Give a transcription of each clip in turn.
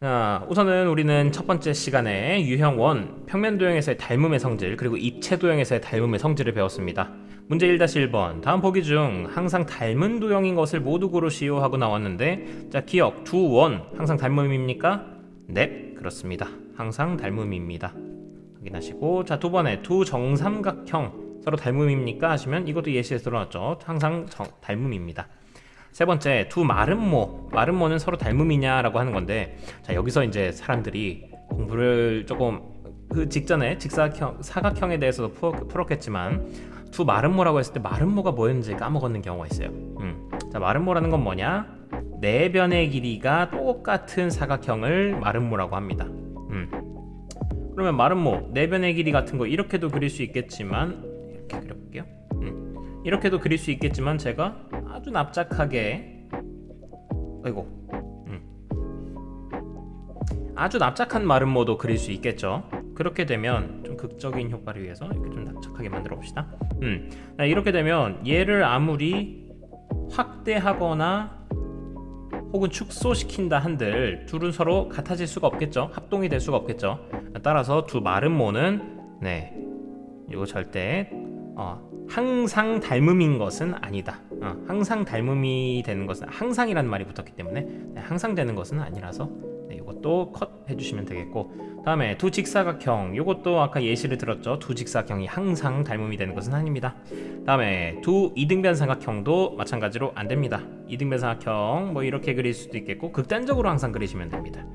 자, 우선은 우리는 첫 번째 시간에 유형 1 평면 도형에서의 닮음의 성질 그리고 입체 도형에서의 닮음의 성질을 배웠습니다. 문제 1-1번 다음 보기 중 항상 닮은 도형인 것을 모두 고르시오 하고 나왔는데, 자, 기억 두 원 항상 닮음입니까? 네, 그렇습니다. 항상 닮음입니다. 확인하시고, 자, 두 번에 두 정삼각형 서로 닮음입니까 하시면 이것도 예시에서 들어왔죠. 항상 닮음입니다. 세 번째, 두 마름모는 서로 닮음이냐라고 하는 건데, 자, 여기서 이제 사람들이 공부를 조금 그 직전에 사각형에 대해서도 풀었겠지만, 두 마름모라고 했을 때 마름모가 뭐였는지 까먹었는 경우가 있어요. 자, 마름모라는 건 뭐냐? 네 변의 길이가 똑같은 사각형을 마름모라고 합니다. 그러면 마름모 네 변의 길이 같은 거 이렇게도 그릴 수 있겠지만, 이렇게 그려볼게요. 이렇게도 그릴 수 있겠지만 제가 아주 납작하게, 아주 납작한 마름모도 그릴 수 있겠죠. 그렇게 되면 좀 극적인 효과를 위해서 이렇게 좀 납작하게 만들어 봅시다. 이렇게 되면 얘를 아무리 확대하거나 혹은 축소시킨다 한들 둘은 서로 같아질 수가 없겠죠. 합동이 될 수가 없겠죠. 따라서 두 마름모는 이거 절대 항상 닮음인 것은 아니다. 항상 닮음이 되는 것은, 항상이라는 말이 붙었기 때문에 항상 되는 것은 아니라서 이것도 컷 해주시면 되겠고, 다음에 두 직사각형, 이것도 아까 예시를 들었죠. 두 직사각형이 항상 닮음이 되는 것은 아닙니다. 다음에 두 이등변 삼각형도 마찬가지로 안 됩니다. 이등변 삼각형 뭐 이렇게 그릴 수도 있겠고, 극단적으로 항상 그리시면 됩니다.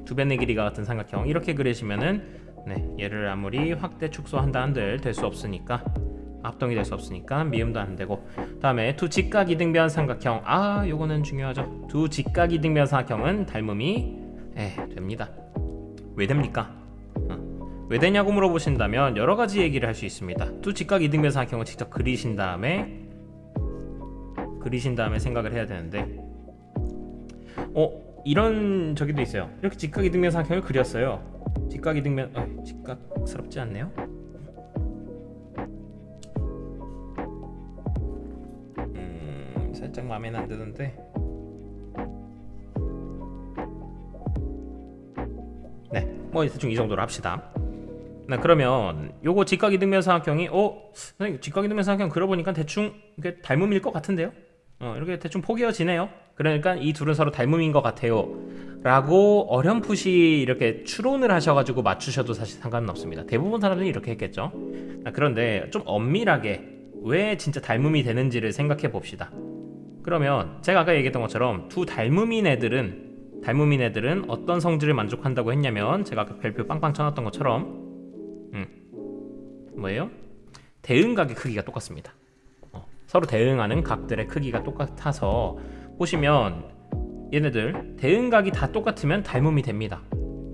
두 변의 길이가 같은 삼각형 이렇게 그리시면은 얘를 아무리 확대 축소한다 한들 될 수 없으니까, 합동이 될 수 없으니까 미음도 안 되고, 다음에 두 직각 이등변 삼각형, 요거는 중요하죠. 두 직각 이등변 삼각형은 닮음이 됩니다. 왜 됩니까? 왜 되냐고 물어보신다면 여러 가지 얘기를 할 수 있습니다. 두 직각 이등변 삼각형을 직접 그리신 다음에 생각을 해야 되는데, 이런 저기도 있어요. 이렇게 직각 이등변 삼각형을 그렸어요. 직각 이등변 직각스럽지 않네요. 살짝 마음에는 안 드는데, 뭐 대충 이 정도로 합시다. 그러면 요거 직각 이등변 삼각형이 선생님 직각 이등변 삼각형 그려보니까 대충 이게 닮음일 것 같은데요? 이렇게 대충 포개어지네요. 그러니까 이 둘은 서로 닮음인 것 같아요 라고 어렴풋이 이렇게 추론을 하셔가지고 맞추셔도 사실 상관은 없습니다. 대부분 사람들이 이렇게 했겠죠. 그런데 좀 엄밀하게 왜 진짜 닮음이 되는지를 생각해 봅시다. 그러면 제가 아까 얘기했던 것처럼 두 닮음인 애들은 어떤 성질을 만족한다고 했냐면, 제가 아까 별표 빵빵 쳐놨던 것처럼 뭐예요? 대응각의 크기가 똑같습니다. 서로 대응하는 각들의 크기가 똑같아서 보시면 얘네들 대응각이 다 똑같으면 닮음이 됩니다.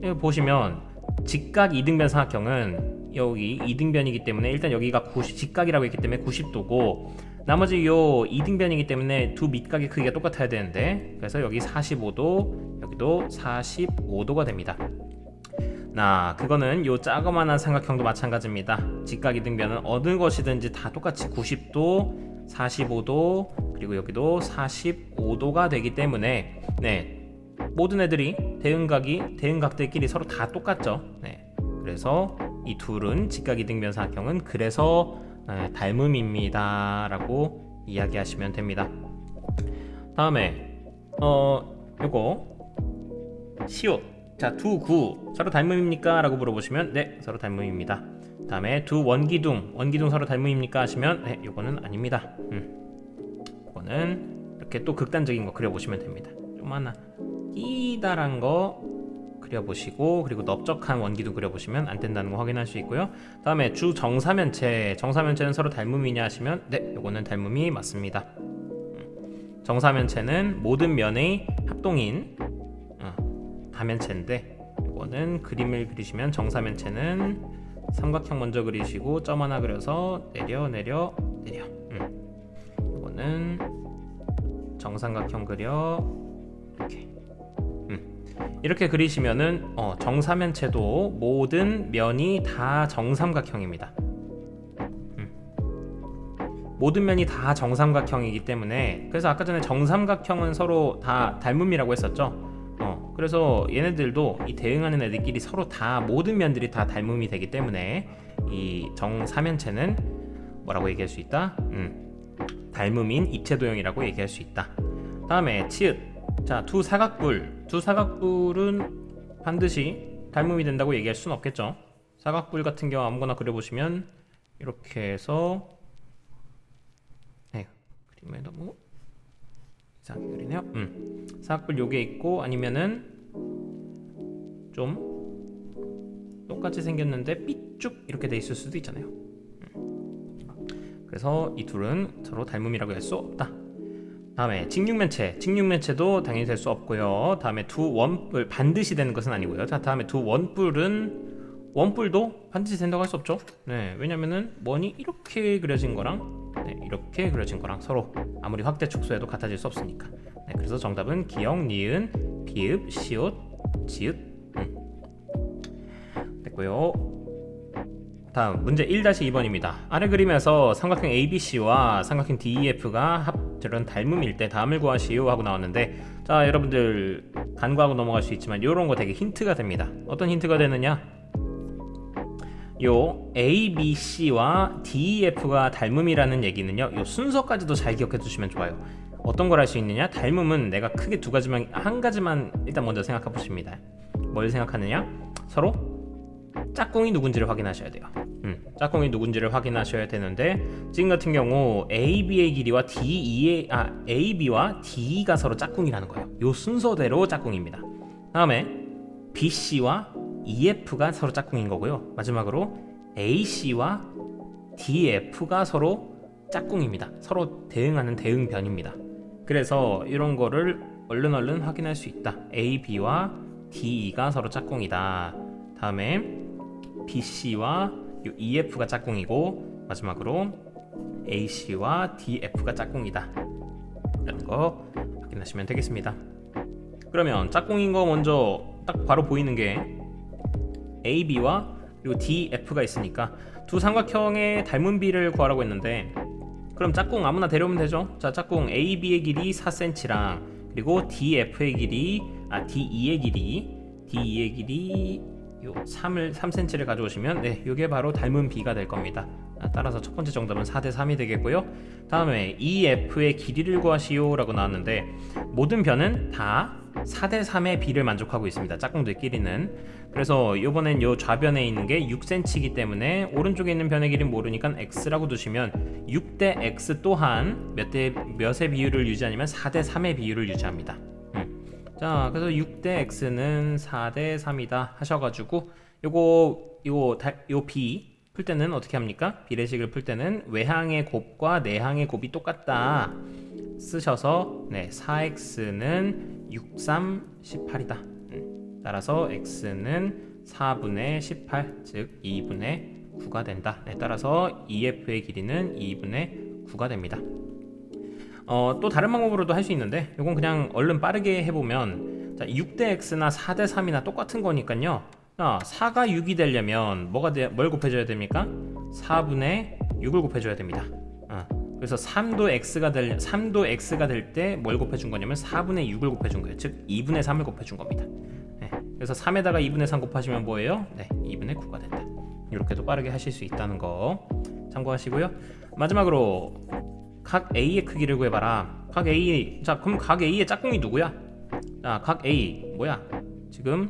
여기 보시면 직각 이등변 삼각형은 여기 이등변이기 때문에 일단 여기가 직각이라고 했기 때문에 90도고, 나머지 요 이등변이기 때문에 두 밑각의 크기가 똑같아야 되는데, 그래서 여기 45도, 여기도 45도가 됩니다. 그거는 요 자그마한 삼각형도 마찬가지입니다. 직각 이등변은 어느 것이든지 다 똑같이 90도, 45도, 그리고 여기도 45도가 되기 때문에 모든 애들이 대응각들끼리 서로 다 똑같죠. 그래서 이 둘은 직각 이등변 삼각형은 그래서 닮음입니다 라고 이야기하시면 됩니다. 다음에 요거 시옷, 자, 두 구 서로 닮음입니까? 라고 물어보시면 네, 서로 닮음입니다. 다음에 두 원기둥 서로 닮음입니까? 하시면 요거는 아닙니다. 요거는 이렇게 또 극단적인 거 그려보시면 됩니다. 좀 하나 끼다란 거 그려보시고, 그리고 넓적한 원기둥 그려보시면 안 된다는 거 확인할 수 있고요. 다음에 주 정사면체는 서로 닮음이냐 하시면 네, 요거는 닮음이 맞습니다. 정사면체는 모든 면의 합동인 다면체인데, 이거는 그림을 그리시면 정사면체는 삼각형 먼저 그리시고 점 하나 그려서 내려. 이거는 정삼각형 그려 이렇게 그리시면은 정사면체도 모든 면이 다 정삼각형입니다. 모든 면이 다 정삼각형이기 때문에, 그래서 아까 전에 정삼각형은 서로 다 닮음이라고 했었죠. 그래서 얘네들도 이 대응하는 애들끼리 서로 다 모든 면들이 다 닮음이 되기 때문에 이 정사면체는 뭐라고 얘기할 수 있다? 닮음인 입체도형이라고 얘기할 수 있다. 다음에 치읓. 자, 두 사각뿔은 반드시 닮음이 된다고 얘기할 수는 없겠죠. 사각뿔 같은 경우 아무거나 그려보시면 이렇게 해서 그림에 너무 이상하게 그리네요. 사각뿔 요게 있고 아니면은 좀 똑같이 생겼는데 삐쭉 이렇게 돼 있을 수도 있잖아요. 그래서 이 둘은 서로 닮음이라고 할 수 없다. 다음에 직육면체도 당연히 될 수 없고요. 다음에 두 원뿔 반드시 되는 것은 아니고요. 자, 다음에 두 원뿔도 반드시 된다고 할 수 없죠. 네, 왜냐면은 원이 이렇게 그려진 거랑 이렇게 그려진 거랑 서로 아무리 확대 축소해도 같아질 수 없으니까. 네, 그래서 정답은 기역, 니은, 비읍, 시옷, 지읒. 됐고요. 다음 문제 1-2번입니다. 아래 그림에서 삼각형 ABC와 삼각형 DEF가 저런 닮음일 때 다음을 구하시오 하고 나왔는데, 자, 여러분들 간과하고 넘어갈 수 있지만 이런 거 되게 힌트가 됩니다. 어떤 힌트가 되느냐? 요 ABC와 DEF가 닮음이라는 얘기는요, 요 순서까지도 잘 기억해 두시면 좋아요. 어떤 걸 할 수 있느냐? 닮음은 내가 크게 두 가지만, 한 가지만 일단 먼저 생각해 보십니다. 뭘 생각하느냐? 서로 짝꿍이 누군지를 확인하셔야 돼요. 짝꿍이 누군지를 확인하셔야 되는데, 지금 같은 경우 AB의 길이와 AB와 DE가 서로 짝꿍이라는 거예요. 요 순서대로 짝꿍입니다. 다음에 BC와 EF가 서로 짝꿍인 거고요. 마지막으로 AC와 DF가 서로 짝꿍입니다. 서로 대응하는 대응변입니다. 그래서 이런 거를 얼른 확인할 수 있다. AB와 DE가 서로 짝꿍이다. 다음에 BC와 EF가 짝꿍이고 마지막으로 AC와 DF가 짝꿍이다. 이런 거 확인하시면 되겠습니다. 그러면 짝꿍인 거 먼저 딱 바로 보이는 게 AB와 그리고 DF가 있으니까 두 삼각형의 닮음비를 구하라고 했는데, 그럼 짝꿍 아무나 데려오면 되죠. 자, 짝꿍 AB의 길이 4cm랑 그리고 DE의 길이 요 3cm를 가져오시면 이게 바로 닮은 비가 될 겁니다. 따라서 첫 번째 정답은 4:3이 되겠고요. 다음에 EF의 길이를 구하시오 라고 나왔는데, 모든 변은 다 4:3의 비를 만족하고 있습니다. 짝꿍들끼리는. 그래서 이번엔 요 좌변에 있는 게 6cm이기 때문에 오른쪽에 있는 변의 길이는 모르니까 x라고 두시면 6대 x 또한 몇의 비율을 유지하냐면 4:3의 비율을 유지합니다. 자, 그래서 6대 x는 4:3이다 하셔가지고 요 b 풀 때는 어떻게 합니까? 비례식을 풀 때는 외항의 곱과 내항의 곱이 똑같다 쓰셔서 4x는 6, 3, 18이다. 따라서 x는 4분의 18, 즉 2분의 9가 된다. 따라서 EF의 길이는 2분의 9가 됩니다. 또 다른 방법으로도 할 수 있는데, 이건 그냥 얼른 빠르게 해보면, 자, 6대 x나 4대 3이나 똑같은 거니까요. 4가 6이 되려면 뭘 곱해줘야 됩니까? 4분의 6을 곱해줘야 됩니다. 그래서 3도 x가 될 때 뭘 곱해준 거냐면 4분의 6을 곱해준 거예요. 즉 2분의 3을 곱해준 겁니다. 그래서 3에다가 2분의 3 곱하시면 뭐예요? 2분의 9가 된다. 이렇게도 빠르게 하실 수 있다는 거 참고하시고요. 마지막으로 각 A의 크기를 구해봐라. 각 A, 자, 그럼 각 A의 짝꿍이 누구야? 자, 각 A 뭐야? 지금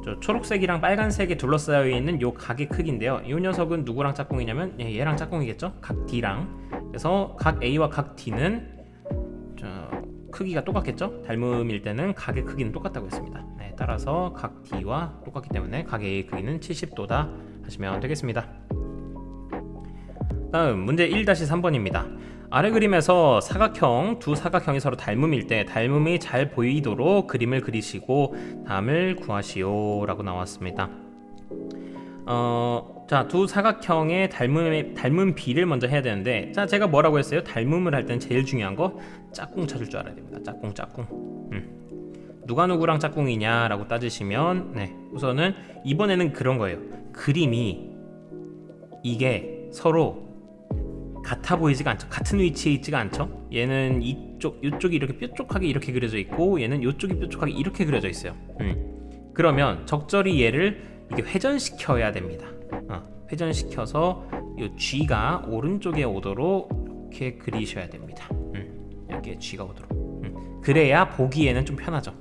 저 초록색이랑 빨간색에 둘러싸여 있는 요 각의 크기인데요. 이 녀석은 누구랑 짝꿍이냐면 얘랑 짝꿍이겠죠? 각 D랑. 그래서 각 A와 각 D는 크기가 똑같겠죠? 닮음일 때는 각의 크기는 똑같다고 했습니다. 따라서 각 D와 똑같기 때문에 각 A의 크기는 70도다 하시면 되겠습니다. 다음 문제 1-3번입니다. 아래 그림에서 두 사각형이 서로 닮음일 때 닮음이 잘 보이도록 그림을 그리시고 다음을 구하시오 라고 나왔습니다. 자, 두 사각형의 닮은 비를 먼저 해야 되는데, 자, 제가 뭐라고 했어요? 닮음을 할 때는 제일 중요한 거 짝꿍 찾을 줄 알아야 됩니다. 짝꿍. 누가 누구랑 짝꿍이냐 라고 따지시면, 우선은 이번에는 그런 거예요. 그림이 이게 서로 같아 보이지가 않죠. 같은 위치에 있지가 않죠. 얘는 이쪽이 이렇게 뾰족하게 이렇게 그려져 있고 얘는 이쪽이 뾰족하게 이렇게 그려져 있어요. 그러면 적절히 얘를 이게 회전시켜야 됩니다. 회전시켜서 이 G가 오른쪽에 오도록 이렇게 그리셔야 됩니다. 여기에 G가 오도록. 그래야 보기에는 좀 편하죠.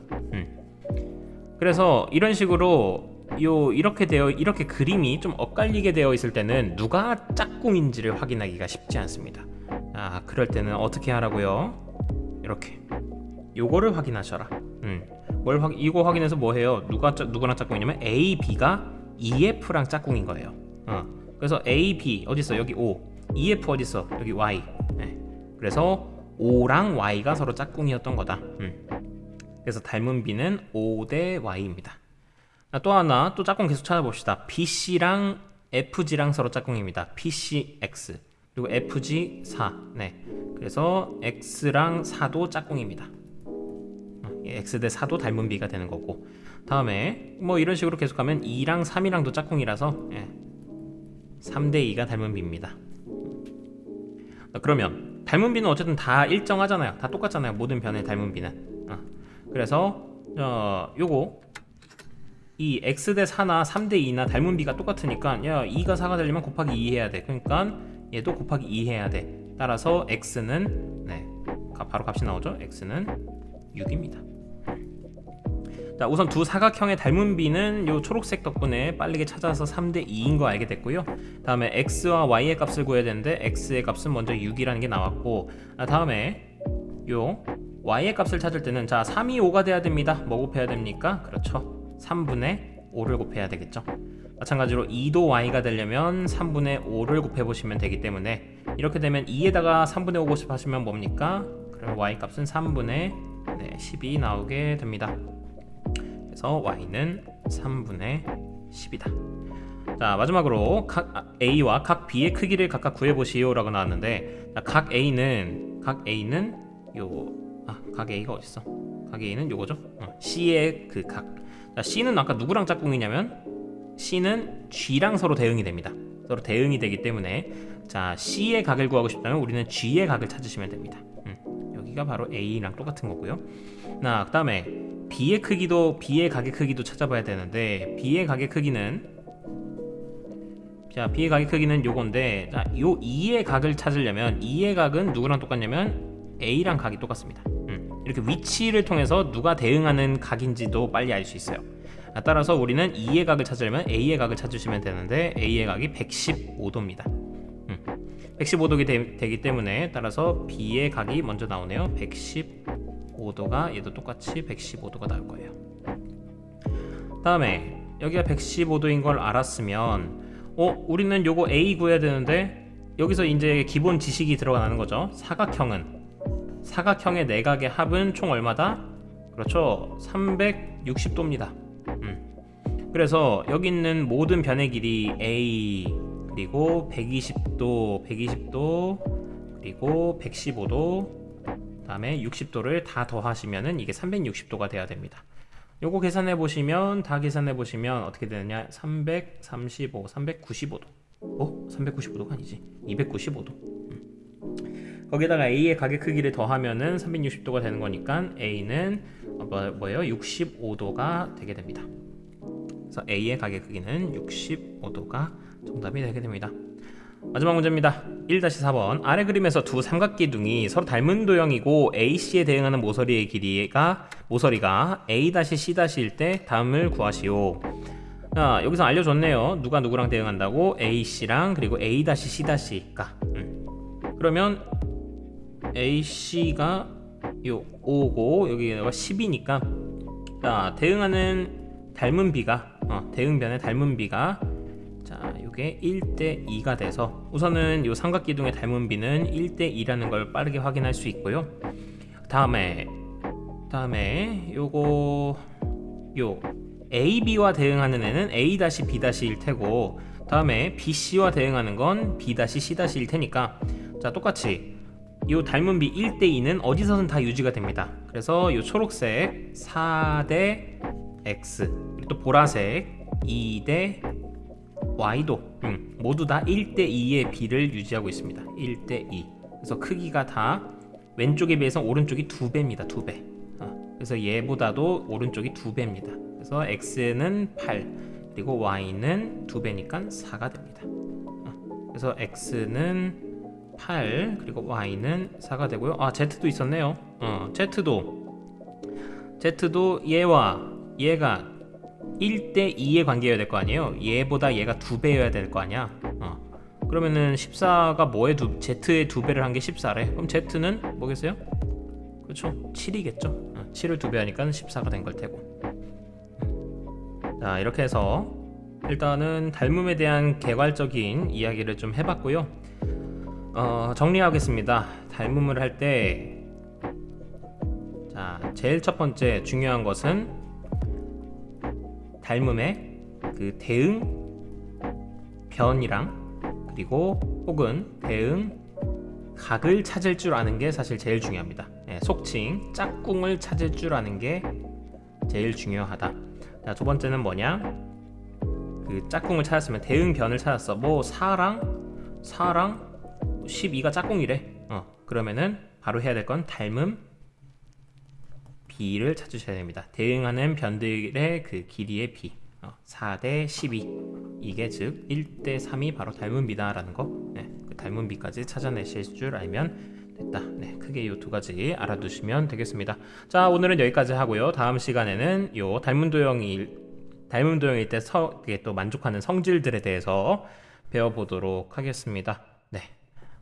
그래서 이런 식으로 이렇게 그림이 좀 엇갈리게 되어 있을 때는 누가 짝꿍인지를 확인하기가 쉽지 않습니다. 그럴 때는 어떻게 하라고요? 이렇게 요거를 확인하셔라. 이거 확인해서 뭐 해요? 누구랑 짝꿍이냐면 A, B가 EF랑 짝꿍인 거예요. 그래서 A, B 어디 있어? 여기 O. EF 어디 있어? 여기 Y. 그래서 O랑 Y가 서로 짝꿍이었던 거다. 그래서 닮은 B는 O 대 Y입니다. 또 하나 또 짝꿍 계속 찾아봅시다. BC랑 FG랑 서로 짝꿍입니다. PCX 그리고 FG 4. 그래서 X랑 4도 짝꿍입니다. X 대 4도 닮은 B가 되는 거고, 다음에 뭐 이런 식으로 계속하면 2랑 3이랑도 짝꿍이라서 3 대 2가 닮은 B입니다. 그러면 닮은 B는 어쨌든 다 일정하잖아요. 다 똑같잖아요. 모든 변의 닮은 B는. 그래서 요거 이 x 대 4나 3 대 2나 닮은 B가 똑같으니까 2가 4가 되려면 곱하기 2 해야 돼. 그러니까 얘도 곱하기 2 해야 돼. 따라서 x는 바로 값이 나오죠. x는 6입니다. 자, 우선 두 사각형의 닮은 B는 요 초록색 덕분에 빠르게 찾아서 3 대 2인 거 알게 됐고요. 다음에 x와 y의 값을 구해야 되는데 x의 값은 먼저 6이라는 게 나왔고, 다음에 요 y의 값을 찾을 때는 자 3이 5가 돼야 됩니다. 뭐 곱해야 됩니까? 그렇죠. 3분의 5를 곱해야 되겠죠. 마찬가지로 2도 y가 되려면 3분의 5를 곱해보시면 되기 때문에 이렇게 되면 2에다가 3분의 5 곱하시면 뭡니까? 그러면 y 값은 3분의 10이 나오게 됩니다. 그래서 y는 3분의 10이다. 자, 마지막으로 각 A와 각 B의 크기를 각각 구해보시오 라고 나왔는데, 각 A는 각 A가 어딨어? 각 A는 요거죠? C의 그 각. 자, C는 아까 누구랑 짝꿍이냐면 C는 G랑 서로 대응이 됩니다. 서로 대응이 되기 때문에 자, C의 각을 구하고 싶다면 우리는 G의 각을 찾으시면 됩니다. 여기가 바로 A랑 똑같은 거고요. 그 다음에 B의 각의 크기도 찾아봐야 되는데, B의 각의 크기는 요건데, 자, 요 2의 각을 찾으려면 2의 각은 누구랑 똑같냐면 A랑 각이 똑같습니다. 이렇게 위치를 통해서 누가 대응하는 각인지도 빨리 알 수 있어요. 따라서 우리는 2의 각을 찾으려면 A의 각을 찾으시면 되는데 A의 각이 115도입니다. 115도가 되기 때문에 따라서 B의 각이 먼저 나오네요. 115도가 얘도 똑같이 115도가 나올 거예요. 다음에 여기가 115도인 걸 알았으면 우리는 요거 A 구해야 되는데, 여기서 이제 기본 지식이 들어가는 거죠. 사각형의 내각의 합은 총 얼마다? 그렇죠. 360도입니다. 그래서 여기 있는 모든 변의 길이 A 그리고 120도, 그리고 115도, 다음에 60도를 다 더하시면은 이게 360도가 돼야 됩니다. 요거 계산해 보시면 어떻게 되느냐? 335, 395도. 395도가 아니지. 295도. 거기다가 A의 각의 크기를 더하면은 360도가 되는 거니까 A는 65도가 되게 됩니다. 그래서 A의 각의 크기는 65도가 정답이 되게 됩니다. 마지막 문제입니다. 1-4번. 아래 그림에서 두 삼각기둥이 서로 닮은 도형이고 AC에 대응하는 모서리가 A-C''일 때 다음을 구하시오. 자, 여기서 알려줬네요. 누가 누구랑 대응한다고? AC랑 그리고 A-C''가. 그러면 AC가 요 5고 여기가 10이니까, 자, 대응하는 닮은 B가 대응변의 닮은 B가 자, 요게 1대 2가 돼서 우선은 요 삼각기둥의 닮은 B는 1대 2라는 걸 빠르게 확인할 수 있고요. 다음에 요거 요 AB와 대응하는 애는 A-B''일 테고, 다음에 BC와 대응하는 건 B-C''일 테니까, 자, 똑같이 요 닮은 B 1대 2는 어디서든 다 유지가 됩니다. 그래서 요 초록색 4대 X, 그리고 또 보라색 2대 y도 모두 다 1대2의 비를 유지하고 있습니다. 1대2. 그래서 크기가 다 왼쪽에 비해서 오른쪽이 2배입니다. 2배. 그래서 얘보다도 오른쪽이 2배입니다. 그래서 x는 8 그리고 y는 2배니까 4가 됩니다. 그래서 x는 8 그리고 y는 4가 되고요. z도 있었네요. z도 얘와 얘가 1대2의 관계여야 될 거 아니에요. 얘보다 얘가 2배여야 될 거 아니야. 그러면은 14가 뭐의 z의 2배를 한 게 14래. 그럼 z는 뭐겠어요? 그렇죠. 7이겠죠. 7을 2배 하니까 14가 된 걸 테고. 자, 이렇게 해서 일단은 닮음에 대한 개괄적인 이야기를 좀 해봤고요. 정리하겠습니다. 닮음을 할 때, 자, 제일 첫 번째 중요한 것은 닮음의 그 대응 변이랑 그리고 혹은 대응 각을 찾을 줄 아는 게 사실 제일 중요합니다. 속칭 짝꿍을 찾을 줄 아는 게 제일 중요하다. 자, 두 번째는 뭐냐? 그 짝꿍을 찾았으면 대응 변을 찾았어. 뭐 4랑 12가 짝꿍이래. 그러면은 바로 해야 될 건 닮음 B를 찾으셔야 됩니다. 대응하는 변들의 그 길이의 B 4대 12 이게 즉 1대 3이 바로 닮은 B다라는 거. 그 닮은 B까지 찾아내실 줄 알면 됐다. 크게 이 두 가지 알아두시면 되겠습니다. 자, 오늘은 여기까지 하고요. 다음 시간에는 요 닮은 도형일 때 또 만족하는 성질들에 대해서 배워보도록 하겠습니다.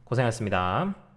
고생하셨습니다.